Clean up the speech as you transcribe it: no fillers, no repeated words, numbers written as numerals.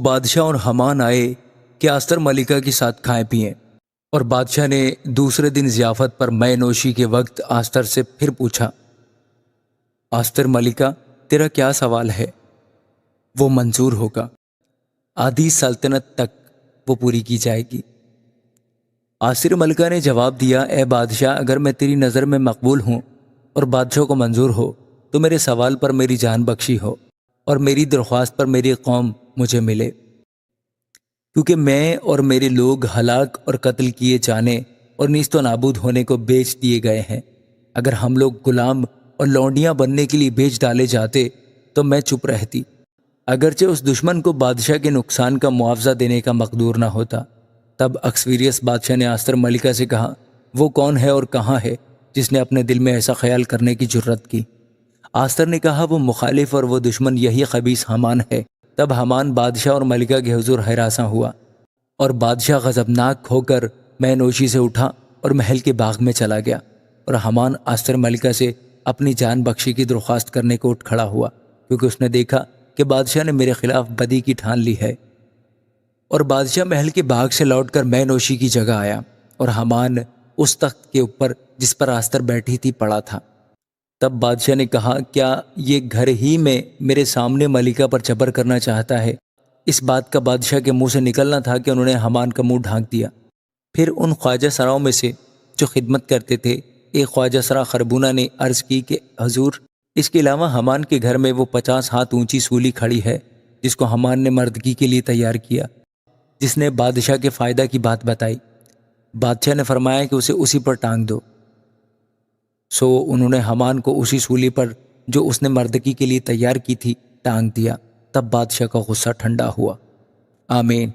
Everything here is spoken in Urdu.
بادشاہ اور حمان آئے کہ آستر ملکہ کے ساتھ کھائیں پئیں، اور بادشاہ نے دوسرے دن ضیافت پر مے نوشی کے وقت آستر سے پھر پوچھا، آستر ملکہ تیرا کیا سوال ہے؟ وہ منظور ہوگا، آدھی سلطنت تک وہ پوری کی جائے گی۔ آستر ملکہ نے جواب دیا، اے بادشاہ، اگر میں تیری نظر میں مقبول ہوں اور بادشاہ کو منظور ہو تو میرے سوال پر میری جان بخشی ہو اور میری درخواست پر میری قوم مجھے ملے، کیونکہ میں اور میرے لوگ ہلاک اور قتل کیے جانے اور نیست و نابود ہونے کو بیچ دیے گئے ہیں۔ اگر ہم لوگ غلام اور لونڈیاں بننے کے لیے بیچ ڈالے جاتے تو میں چپ رہتی، اگرچہ اس دشمن کو بادشاہ کے نقصان کا معاوضہ دینے کا مقدور نہ ہوتا۔ تب اکسویریس بادشاہ نے آستر ملکہ سے کہا، وہ کون ہے اور کہاں ہے جس نے اپنے دل میں ایسا خیال کرنے کی جرت کی؟ آستر نے کہا، وہ مخالف اور وہ دشمن یہی خبیث حمان ہے۔ تب حمان بادشاہ اور ملکہ کے حضور ہراساں ہوا، اور بادشاہ غضبناک ہو کر مے نوشی سے اٹھا اور محل کے باغ میں چلا گیا، اور حمان آستر ملکہ سے اپنی جان بخشی کی درخواست کرنے کو اٹھ کھڑا ہوا، کیونکہ اس نے دیکھا کہ بادشاہ نے میرے خلاف بدی کی ٹھان لی ہے۔ اور بادشاہ محل کے باغ سے لوٹ کر مے نوشی کی جگہ آیا، اور حمان اس تخت کے اوپر جس پر آستر بیٹھی تھی پڑا تھا۔ تب بادشاہ نے کہا، کیا یہ گھر ہی میں میرے سامنے ملکہ پر جبر کرنا چاہتا ہے؟ اس بات کا بادشاہ کے منہ سے نکلنا تھا کہ انہوں نے حمان کا منہ ڈھانک دیا۔ پھر ان خواجہ سراؤں میں سے جو خدمت کرتے تھے، ایک خواجہ سرا خربونہ نے عرض کی کہ حضور، اس کے علاوہ حمان کے گھر میں وہ 50 ہاتھ اونچی سولی کھڑی ہے جس کو حمان نے مردگی کے لیے تیار کیا، جس نے بادشاہ کے فائدہ کی بات بتائی۔ بادشاہ نے فرمایا کہ اسے اسی پر ٹانگ دو۔ انہوں نے حمان کو اسی سولی پر جو اس نے مردگی کے لیے تیار کی تھی ٹانگ دیا۔ تب بادشاہ کا غصہ ٹھنڈا ہوا۔ آمین۔